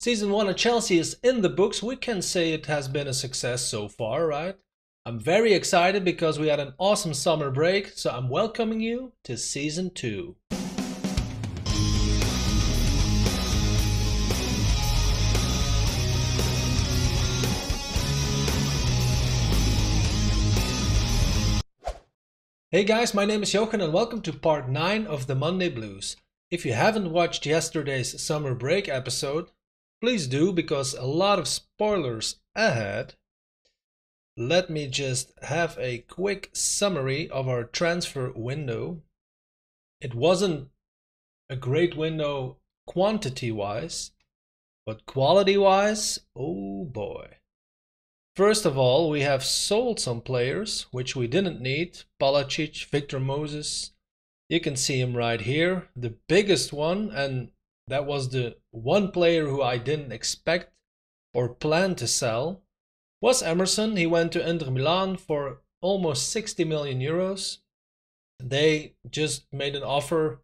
Season 1 of Chelsea is in the books. We can say it has been a success so far, right? I'm very excited because we had an awesome summer break, so I'm welcoming you to Season 2. Hey guys, my name is Jochen and welcome to part 9 of the Monday Blues. If you haven't watched yesterday's summer break episode, please do, because a lot of spoilers ahead. Let me just have a quick summary of our transfer window. It wasn't a great window quantity-wise, but quality-wise, oh boy. First of all, we have sold some players, which we didn't need. Palacic, Victor Moses. You can see him right here. The biggest one, and that was the one player who I didn't expect or plan to sell, was Emerson. He went to Inter Milan for almost 60 million euros. They just made an offer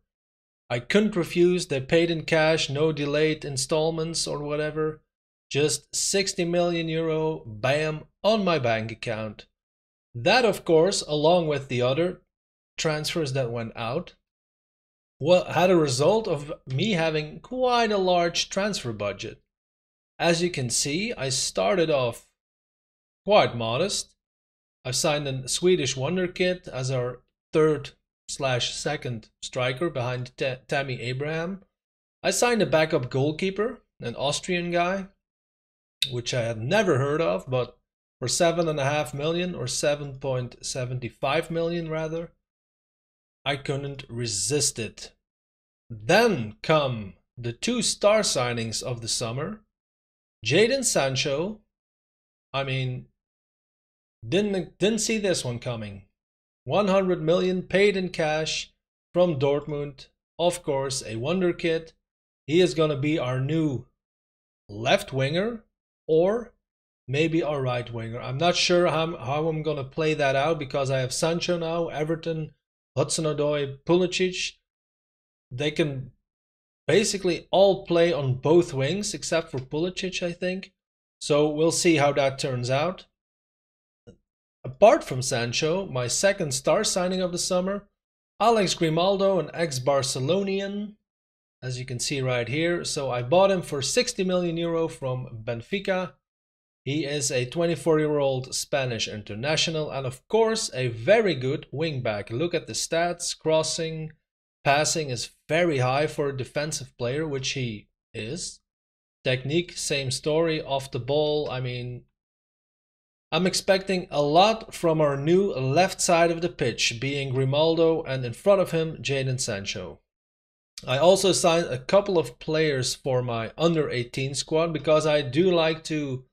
I couldn't refuse. They paid in cash, no delayed installments or whatever. Just 60 million euro, bam, on my bank account. That, of course, along with the other transfers that went out, had a result of me having quite a large transfer budget. As you can see, I started off quite modest. I signed a Swedish wonderkid as our third/second striker behind Tammy Abraham. I signed a backup goalkeeper, an Austrian guy, which I had never heard of, but for 7.5 million or 7.75 million rather, I couldn't resist it. Then come the two star signings of the summer. Jadon Sancho, I mean, didn't see this one coming. 100 million paid in cash from Dortmund. Of course, a wonder kid. He is going to be our new left winger or maybe our right winger. I'm not sure how I'm going to play that out because I have Sancho now, Everton, Hudson-Odoi, Pulisic. They can basically all play on both wings except for Pulisic, I think. So we'll see how that turns out. Apart from Sancho, my second star signing of the summer, Alex Grimaldo, an ex-Barcelonian, as you can see right here. So I bought him for 60 million euro from Benfica. He is a 24-year-old Spanish international and of course a very good wingback. Look at the stats, crossing, passing is very high for a defensive player, which he is. Technique, same story, off the ball, I mean, I'm expecting a lot from our new left side of the pitch, being Grimaldo and in front of him, Jadon Sancho. I also signed a couple of players for my under-18 squad because I do like to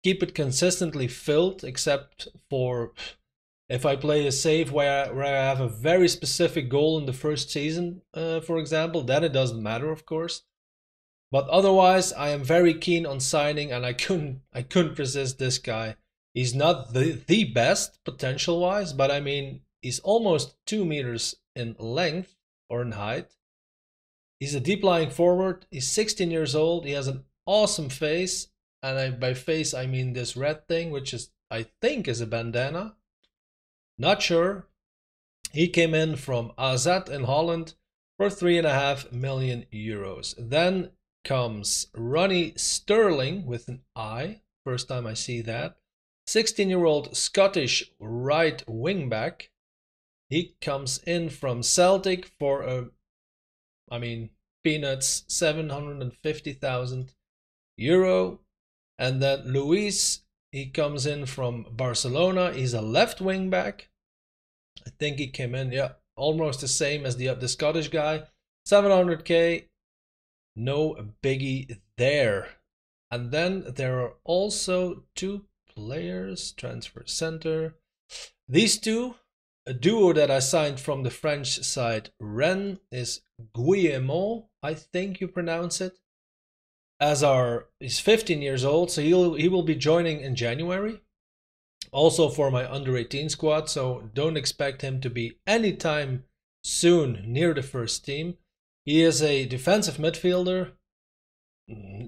keep it consistently filled, except for if I play a save where I have a very specific goal in the first season, for example, then it doesn't matter, of course. But otherwise, I am very keen on signing, and I couldn't resist this guy. He's not the best potential-wise, but I mean, he's almost 2 meters in length or in height. He's a deep-lying forward. He's 16 years old. He has an awesome face, and by face I mean this red thing, which is I think is a bandana. Not sure. He came in from AZ in Holland for 3.5 million euros. Then comes Ronnie Sterling with an I. First time I see that. 16-year-old Scottish right wingback. He comes in from Celtic for peanuts, 750,000 euro. And then Luis, he comes in from Barcelona. He's a left wingback. I think he came in, yeah, almost the same as the Scottish guy. 700k, no biggie there. And then there are also two players, transfer center. These two, a duo that I signed from the French side, Rennes, is Guillemot, I think you pronounce it. He's 15 years old, so he will be joining in January. Also for my under-18 squad, so don't expect him to be anytime soon near the first team. He is a defensive midfielder.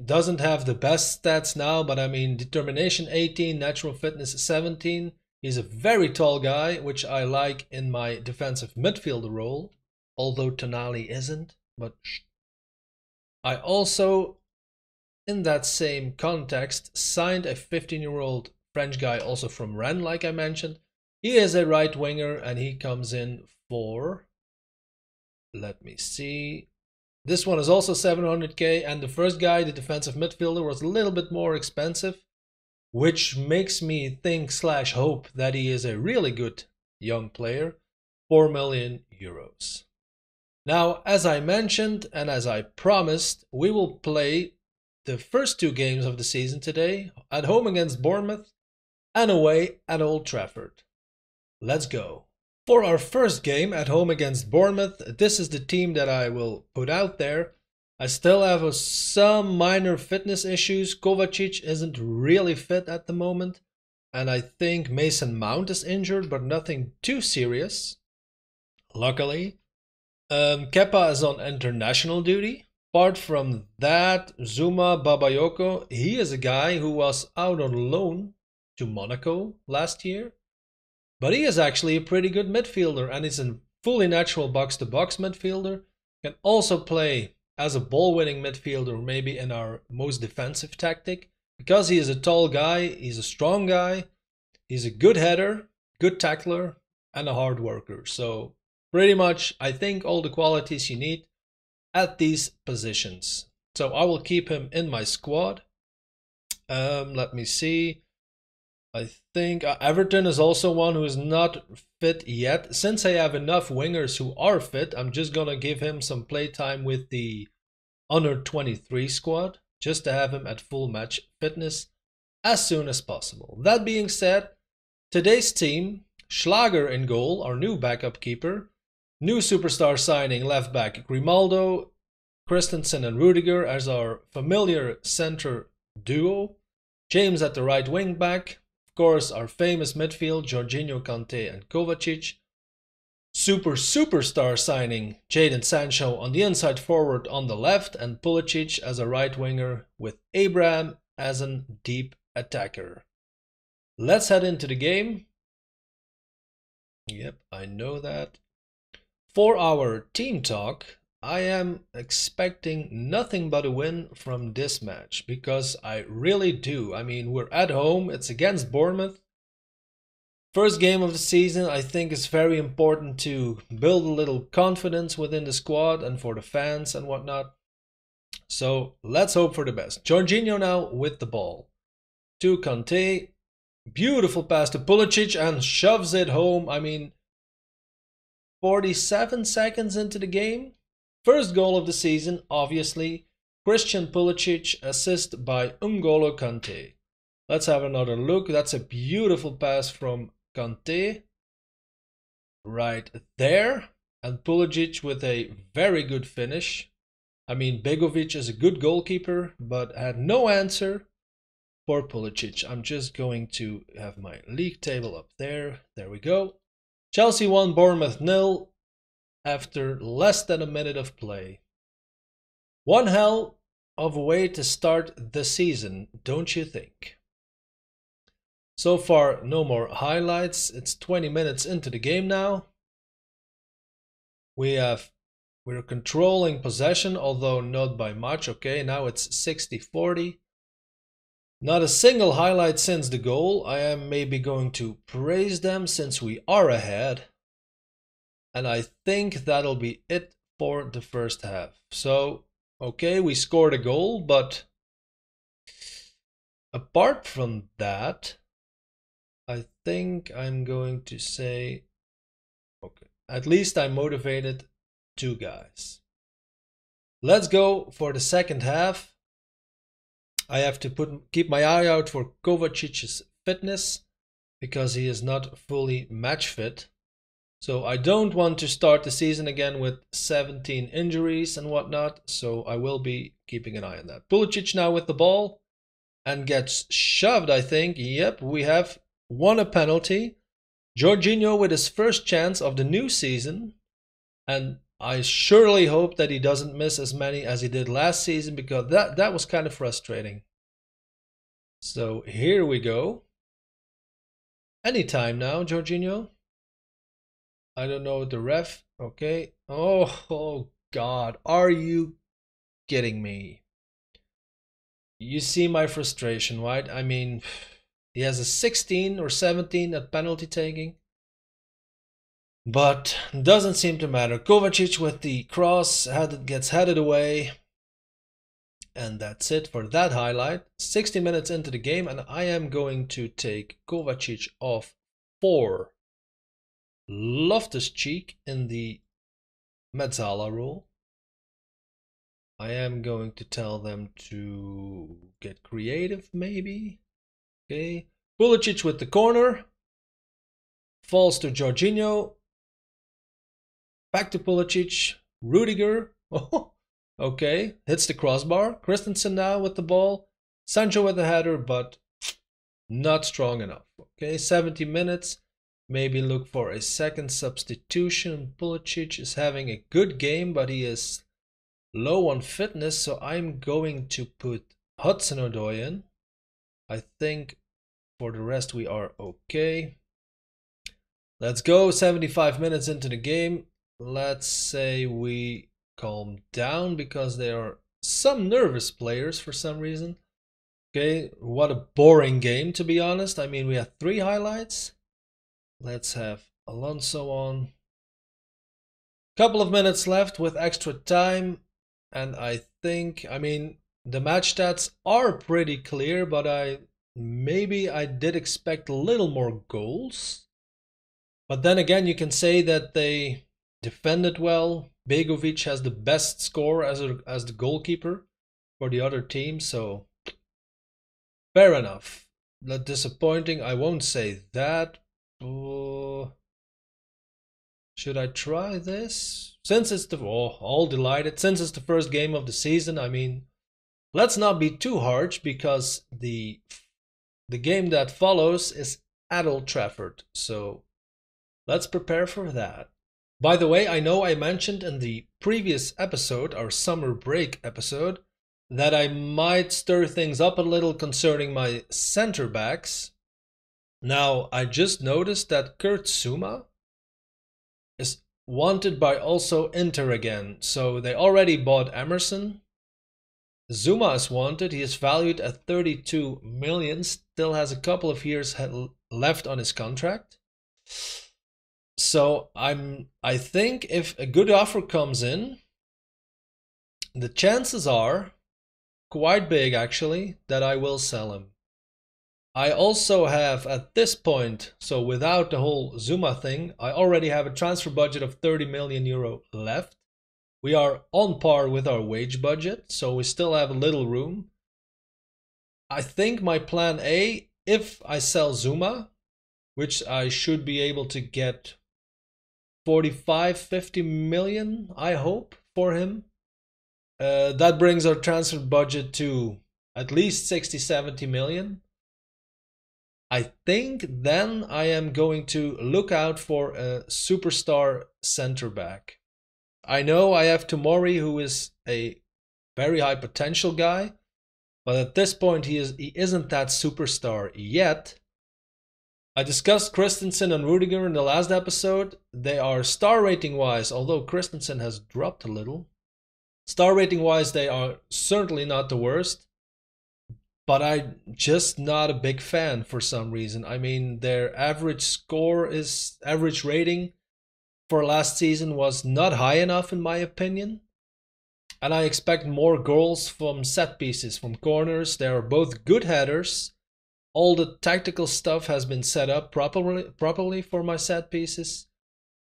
Doesn't have the best stats now, but I mean, determination 18, natural fitness 17. He's a very tall guy, which I like in my defensive midfielder role, although Tonali isn't. But I also, in that same context, signed a 15-year-old French guy, also from Rennes, like I mentioned. He is a right winger, and he comes in for, let me see, this one is also 700k, and the first guy, the defensive midfielder, was a little bit more expensive, which makes me think / hope that he is a really good young player. 4 million euros. Now, as I mentioned and as I promised, we will play the first 2 games of the season today, at home against Bournemouth and away at Old Trafford. Let's go. For our first game at home against Bournemouth, this is the team that I will put out there. I still have some minor fitness issues. Kovacic isn't really fit at the moment, and I think Mason Mount is injured, but nothing too serious, luckily. Kepa is on international duty. Apart from that, Zuma Babayoko, he is a guy who was out on loan to Monaco last year. But he is actually a pretty good midfielder, and he's a fully natural box-to-box midfielder. Can also play as a ball-winning midfielder, maybe in our most defensive tactic. Because he is a tall guy, he's a strong guy, he's a good header, good tackler, and a hard worker. So pretty much, I think, all the qualities you need at these positions. So I will keep him in my squad. Let me see. I think Everton is also one who is not fit yet. Since I have enough wingers who are fit, I'm just going to give him some playtime with the under 23 squad, just to have him at full match fitness as soon as possible. That being said, today's team, Schlager in goal, our new backup keeper, new superstar signing left back Grimaldo, Christensen and Rudiger as our familiar center duo, James at the right wing back, course, our famous midfield, Jorginho, Kanté and Kovacic. Superstar signing, Jadon Sancho on the inside forward on the left, and Pulisic as a right winger with Abraham as a deep attacker. Let's head into the game. Yep, I know that. For our team talk, I am expecting nothing but a win from this match, because I really do. I mean, we're at home, it's against Bournemouth. First game of the season, I think it's very important to build a little confidence within the squad and for the fans and whatnot. So let's hope for the best. Jorginho now with the ball. To Kanté. Beautiful pass to Pulisic and shoves it home. I mean, 47 seconds into the game. First goal of the season, obviously. Christian Pulisic, assist by N'Golo Kanté. Let's have another look. That's a beautiful pass from Kanté. Right there. And Pulisic with a very good finish. I mean, Begovic is a good goalkeeper, but had no answer for Pulisic. I'm just going to have my league table up there. There we go. Chelsea won, Bournemouth 0 after less than a minute of play. One hell of a way to start the season, don't you think? So far, no more highlights. It's 20 minutes into the game now. We're controlling possession, although not by much. Okay, now it's 60-40. Not a single highlight since the goal. I am maybe going to praise them since we are ahead. And I think that'll be it for the first half. So, okay, we scored a goal, but apart from that, I think I'm going to say, okay, at least I motivated 2 guys. Let's go for the second half. I have to keep my eye out for Kovacic's fitness because he is not fully match fit. So I don't want to start the season again with 17 injuries and whatnot. So I will be keeping an eye on that. Pulisic now with the ball and gets shoved, I think. Yep, we have won a penalty. Jorginho with his first chance of the new season. And I surely hope that he doesn't miss as many as he did last season, because that was kind of frustrating. So here we go. Anytime now, Jorginho. I don't know the ref. Okay. Oh God. Are you kidding me? You see my frustration, right? I mean, he has a 16 or 17 at penalty taking. But doesn't seem to matter. Kovacic with the cross gets headed away. And that's it for that highlight. 60 minutes into the game, and I am going to take Kovacic off for Loftus-Cheek in the Mezzala role. I am going to tell them to get creative, maybe. Okay. Pulisic with the corner. Falls to Jorginho. Back to Pulisic. Rudiger. Oh, okay. Hits the crossbar. Christensen now with the ball. Sancho with the header, but not strong enough. Okay, 70 minutes. Maybe look for a second substitution. Pulisic is having a good game, but he is low on fitness, so I'm going to put Hudson-Odoi in. I think for the rest we are okay. Let's go. 75 minutes into the game. Let's say we calm down, because there are some nervous players for some reason. Okay, what a boring game, to be honest. I mean, we have 3 highlights. Let's have Alonso on. Couple of minutes left with extra time. And I think, I mean, the match stats are pretty clear, but I did expect a little more goals. But then again, you can say that they defended well. Begovic has the best score as the goalkeeper for the other team, so fair enough. Not disappointing, I won't say that. Should I try this? Since it's all delighted. Since it's the first game of the season, I mean, let's not be too harsh, because the game that follows is at Old Trafford. So let's prepare for that. By the way, I know I mentioned in the previous episode, our summer break episode, that I might stir things up a little concerning my center backs. Now, I just noticed that Kurt Zouma is wanted by also Inter again. So they already bought Emerson. Zouma is wanted. He is valued at 32 million. Still has a couple of years left on his contract. So I think if a good offer comes in, the chances are quite big, actually, that I will sell him. I also have at this point, so without the whole Zouma thing, I already have a transfer budget of 30 million euro left. We are on par with our wage budget, so we still have a little room. I think my plan A, if I sell Zouma, which I should be able to get 45-50 million, I hope, for him. That brings our transfer budget to at least 60-70 million. I think then I am going to look out for a superstar center back. I know I have Tomori, who is a very high potential guy, but at this point he isn't that superstar yet. I discussed Christensen and Rudiger in the last episode. They are star rating wise, although Christensen has dropped a little. Star rating wise, they are certainly not the worst. But I'm just not a big fan for some reason. I mean, their average rating for last season was not high enough in my opinion. And I expect more goals from set pieces, from corners. They are both good headers. All the tactical stuff has been set up properly for my set pieces.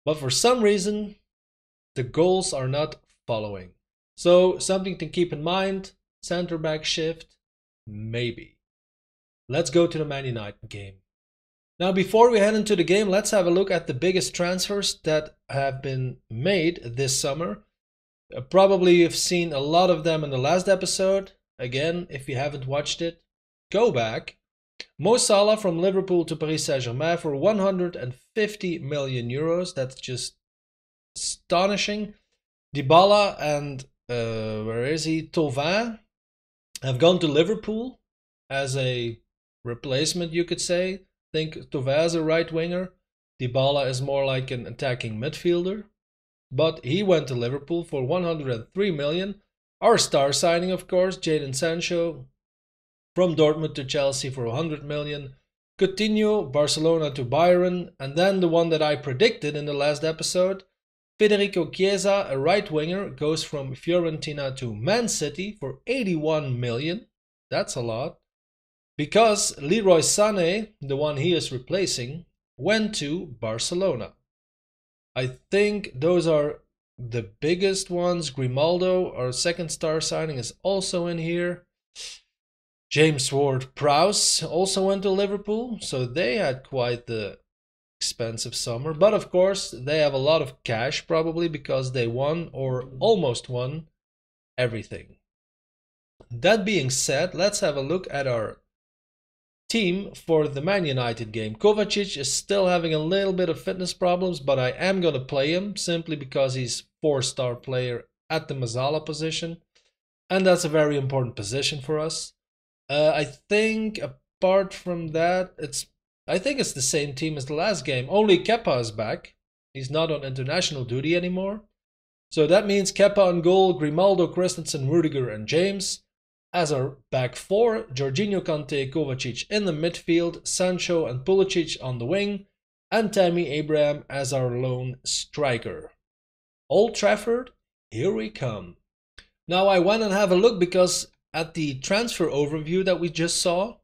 But for some reason, the goals are not following. So something to keep in mind, center back shift. Maybe. Let's go to the Man United game. Now, before we head into the game, let's have a look at the biggest transfers that have been made this summer. Probably you've seen a lot of them in the last episode. Again, if you haven't watched it, go back. Mo Salah from Liverpool to Paris Saint-Germain for 150 million euros. That's just astonishing. Dybala and where is he? Thauvin have gone to Liverpool as a replacement, you could say. Think Thauvin is a right winger. Dybala is more like an attacking midfielder. But he went to Liverpool for 103 million. Our star signing, of course, Jadon Sancho from Dortmund to Chelsea for 100 million. Coutinho, Barcelona to Bayern. And then the one that I predicted in the last episode, Federico Chiesa, a right winger, goes from Fiorentina to Man City for 81 million. That's a lot. Because Leroy Sané, the one he is replacing, went to Barcelona. I think those are the biggest ones. Grimaldo, our second star signing, is also in here. James Ward-Prowse also went to Liverpool, so they had quite the expensive summer. But of course, they have a lot of cash probably because they won or almost won everything. That being said, let's have a look at our team for the Man United game. Kovacic is still having a little bit of fitness problems, but I am going to play him simply because he's 4-star player at the Mazzala position, and that's a very important position for us. I think apart from that, I think it's the same team as the last game. Only Kepa is back. He's not on international duty anymore. So that means Kepa on goal, Grimaldo, Christensen, Rudiger and James. As our back four, Jorginho, Kanté, Kovacic in the midfield, Sancho and Pulisic on the wing, and Tammy Abraham as our lone striker. Old Trafford, here we come. Now I went and have a look because at the transfer overview that we just saw,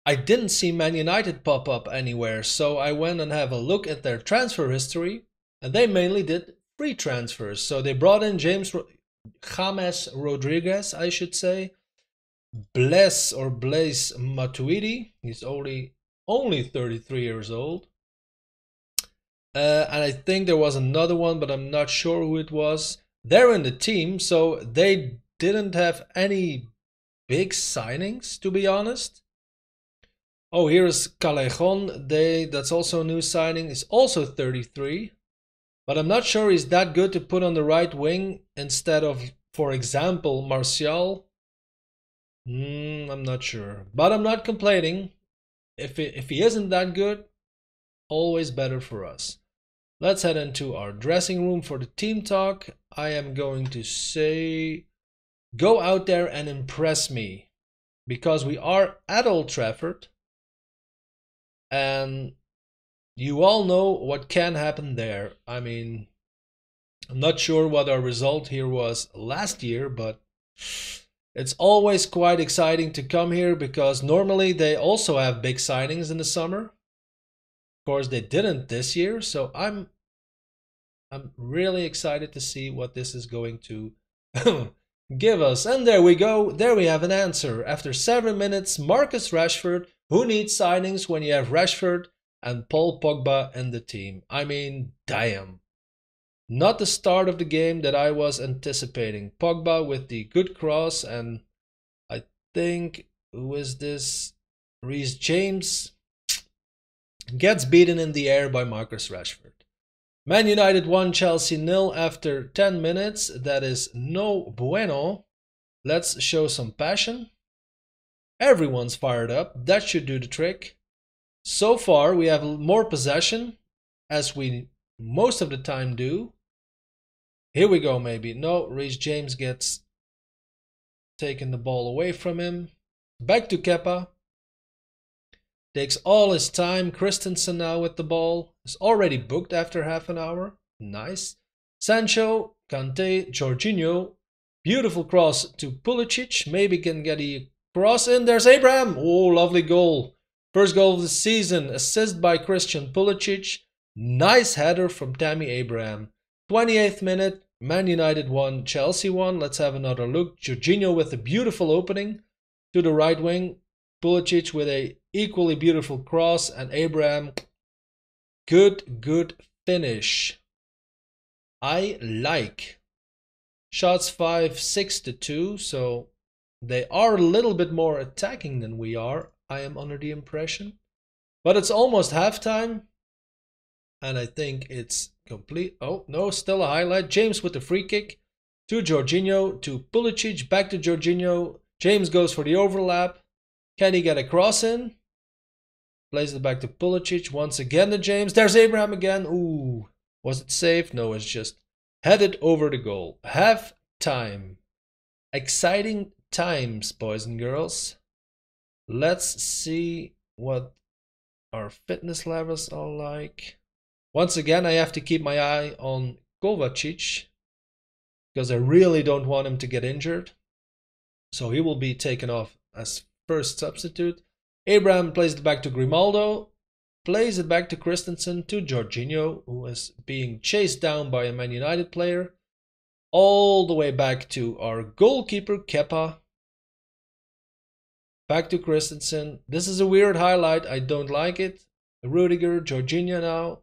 I didn't see Man United pop up anywhere, so I went and have a look at their transfer history, and they mainly did free transfers. So they brought in James Rodriguez, I should say, Blaise Matuidi, he's only 33 years old. And I think there was another one, but I'm not sure who it was. They're in the team, so they didn't have any big signings, to be honest. Oh, here's Callejon. That's also a new signing. He's also 33. But I'm not sure he's that good to put on the right wing instead of, for example, Martial. I'm not sure. But I'm not complaining. If he isn't that good, always better for us. Let's head into our dressing room for the team talk. I am going to say, go out there and impress me. Because we are at Old Trafford. And you all know what can happen there. I mean, I'm not sure what our result here was last year, but it's always quite exciting to come here because normally they also have big signings in the summer. Of course, they didn't this year, so I'm really excited to see what this is going to give us. And there we go. There we have an answer. After 7 minutes, Marcus Rashford. Who needs signings when you have Rashford and Paul Pogba in the team? I mean, damn. Not the start of the game that I was anticipating. Pogba with the good cross, and I think, who is this? Reece James gets beaten in the air by Marcus Rashford. Man United 1, Chelsea 0 after 10 minutes. That is no bueno. Let's show some passion. Everyone's fired up. That should do the trick. So far, we have more possession, as we most of the time do. Here we go, maybe. No, Reece James gets taken the ball away from him. Back to Kepa. Takes all his time. Christensen now with the ball. Is already booked after half an hour. Nice. Sancho, Kanté, Jorginho. Beautiful cross to Pulisic. Maybe can get a cross in. There's Abraham. Oh, lovely goal. First goal of the season. Assist by Christian Pulisic. Nice header from Tammy Abraham. 28th minute. Man United 1, Chelsea 1. Let's have another look. Jorginho with a beautiful opening to the right wing. Pulisic with a equally beautiful cross. And Abraham. Good finish. I like. Shots 5-6-2. So they are a little bit more attacking than we are, I am under the impression. But it's almost halftime. and I think it's complete. Oh, no, still a highlight. James with the free kick to Jorginho, to Pulisic, back to Jorginho. James goes for the overlap. Can he get a cross in? Plays it back to Pulisic. Once again to James. There's Abraham again. Ooh. Was it safe? No, it's just headed over the goal. Half time. Exciting times, boys and girls. Let's see what our fitness levels are like. Once again, I have to keep my eye on Kovacic because I really don't want him to get injured. So he will be taken off as first substitute. Abraham plays it back to Grimaldo. Plays it back to Christensen, to Jorginho, who is being chased down by a Man United player. All the way back to our goalkeeper, Kepa. Back to Christensen. This is a weird highlight. I don't like it. Rudiger, Jorginho now.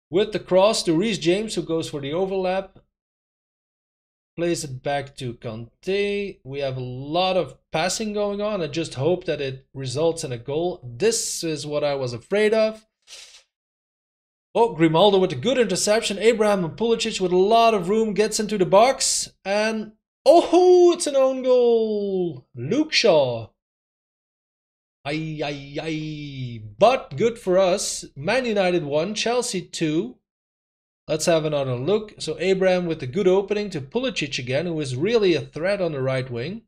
With the cross to Reece James, who goes for the overlap. Plays it back to Kanté. We have a lot of passing going on. I just hope that it results in a goal. This is what I was afraid of. Oh, Grimaldo with a good interception. Abraham and Pulisic with a lot of room gets into the box. And, oh, it's an own goal. Luke Shaw. Ay, ay, ay. But good for us. Man United 1, Chelsea 2. Let's have another look. So Abraham with a good opening to Pulisic again, who is really a threat on the right wing.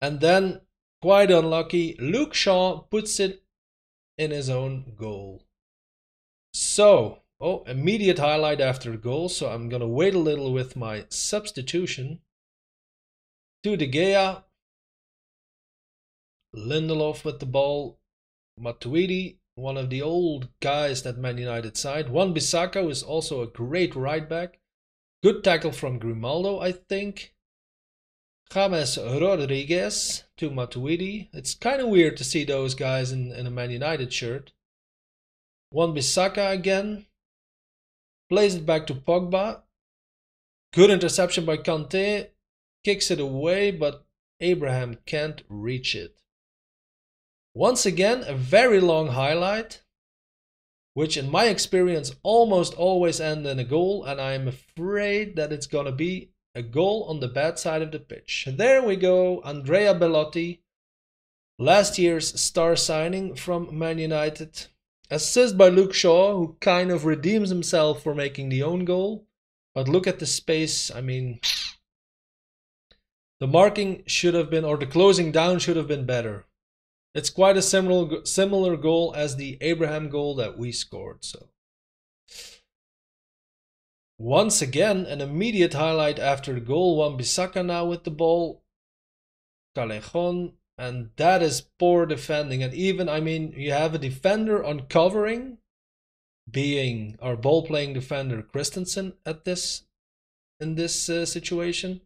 And then, quite unlucky, Luke Shaw puts it in his own goal. So, oh, immediate highlight after the goal. So I'm going to wait a little with my substitution. To De Gea. Lindelof with the ball. Matuidi, one of the old guys that Man United side. Wan-Bissaka is also a great right back. Good tackle from Grimaldo, I think. James Rodriguez to Matuidi. It's kind of weird to see those guys in a Man United shirt. Wan-Bissaka again. Plays it back to Pogba. Good interception by Kanté. Kicks it away, but Abraham can't reach it. Once again, a very long highlight, which in my experience almost always ends in a goal, and I'm afraid that it's going to be a goal on the bad side of the pitch. There we go, Andrea Bellotti, last year's star signing from Man United. Assist by Luke Shaw, who kind of redeems himself for making the own goal. But look at the space, I mean, the marking should have been, or the closing down should have been better. It's quite a similar goal as the Abraham goal that we scored. So once again, an immediate highlight after the goal. Wan-Bissaka now with the ball. Callejon. And that is poor defending. And even, I mean, you have a defender uncovering, being our ball-playing defender Christensen in this situation.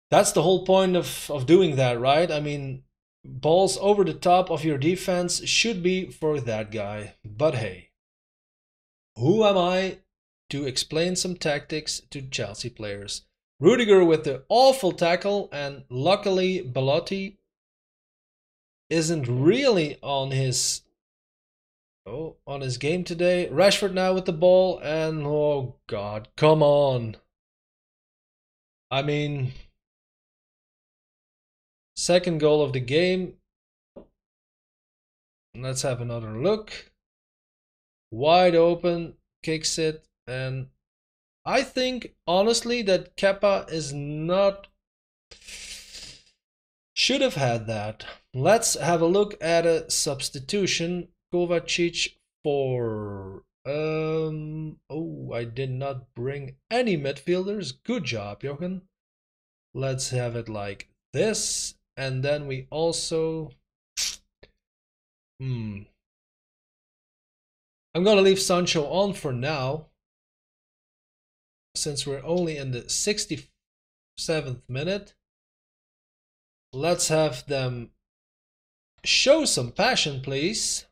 That's the whole point of doing that, right? I mean, balls over the top of your defense should be for that guy. But hey, who am I to explain some tactics to Chelsea players? Rudiger with the awful tackle, and luckily Bellotti isn't really on his game today. Rashford now with the ball, and oh god, come on. I mean, second goal of the game. Let's have another look. Wide open, kicks it, and I think honestly that Kepa is not, should have had that. Let's have a look at a substitution. Kovacic for I did not bring any midfielders. Good job, Jochen. Let's have it like this, and then we also I'm gonna leave Sancho on for now, since we're only in the 67th minute. Let's have them show some passion, please,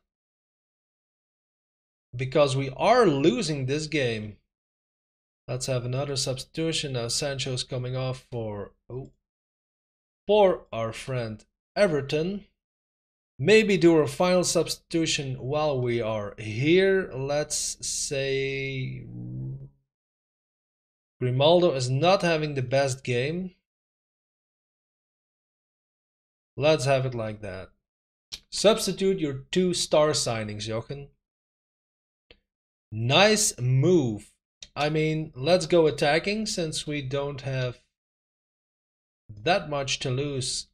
because we are losing this game. Let's have another substitution. Now Sancho's coming off for our friend Everton. maybe do our final substitution while we are here. Let's say Grimaldo is not having the best game. Let's have it like that. Substitute your 2 star signings, Jochen. Nice move. I mean, let's go attacking since we don't have that much to lose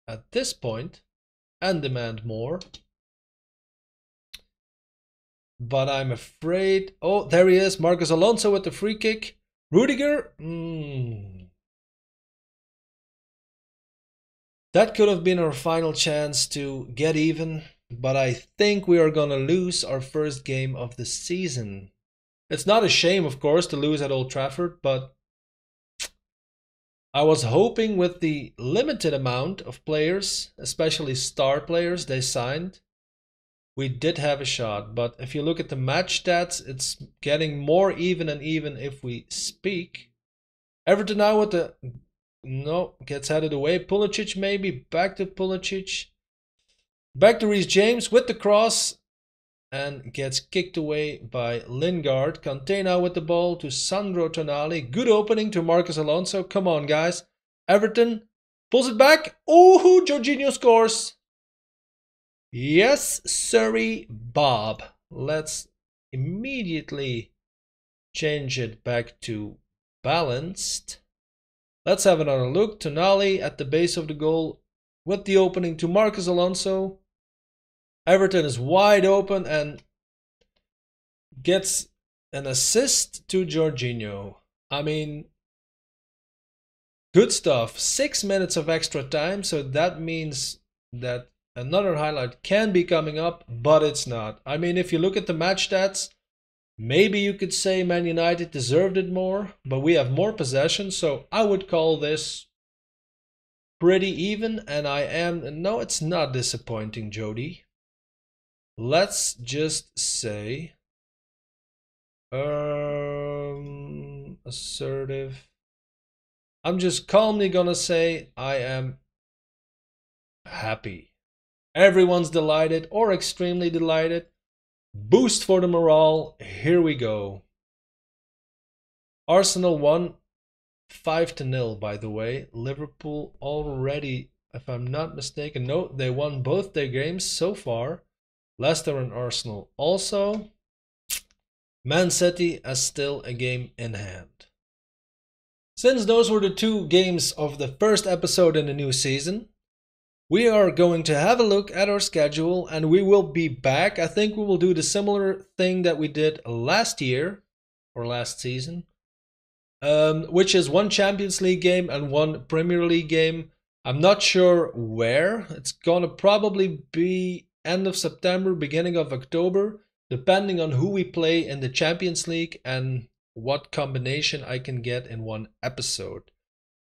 at this point and demand more. But I'm afraid... Oh, there he is. Marcos Alonso with the free kick. Rudiger? That could have been our final chance to get even, but I think we are gonna lose our first game of the season. It's not a shame, of course, to lose at Old Trafford, but I was hoping with the limited amount of players, especially star players they signed, we did have a shot. But if you look at the match stats, it's getting more even and even if we speak. Everton now with the... No, gets headed away. Pulisic maybe, back to Pulisic. Back to Reece James with the cross. And gets kicked away by Lingard. Kanté now with the ball to Sandro Tonali. Good opening to Marcos Alonso. Come on, guys. Everton pulls it back. Oh, Jorginho scores. Yes, sorry, Bob. Let's immediately change it back to balanced. Let's have another look. Tonali at the base of the goal with the opening to Marcos Alonso. Everton is wide open and gets an assist to Jorginho. I mean, good stuff. 6 minutes of extra time, so that means that another highlight can be coming up, but it's not. I mean, if you look at the match stats, maybe you could say Man United deserved it more, but we have more possession, so I would call this pretty even, and I am... No, it's not disappointing, Jody. Let's just say... assertive. I'm just calmly gonna say I am happy. Everyone's delighted or extremely delighted. Boost for the morale. Here we go. Arsenal won 5-0, by the way. Liverpool already, if I'm not mistaken, no, they won both their games so far. Leicester and Arsenal also. Man City has still a game in hand. Since those were the 2 games of the first episode in the new season, we are going to have a look at our schedule and we will be back. I think we will do the similar thing that we did last year or last season, which is 1 Champions League game and 1 Premier League game. I'm not sure where. It's gonna probably be end of September, beginning of October, depending on who we play in the Champions League and what combination I can get in 1 episode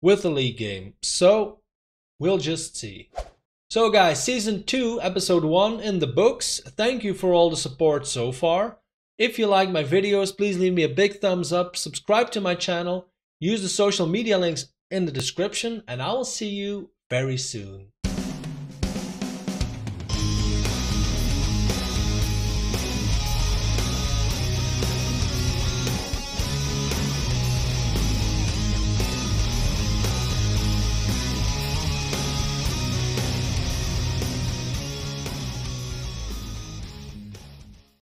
with a league game. So we'll just see. So guys, season 2, episode 1 in the books. Thank you for all the support so far. If you like my videos, please leave me a big thumbs up, subscribe to my channel, use the social media links in the description, and I will see you very soon.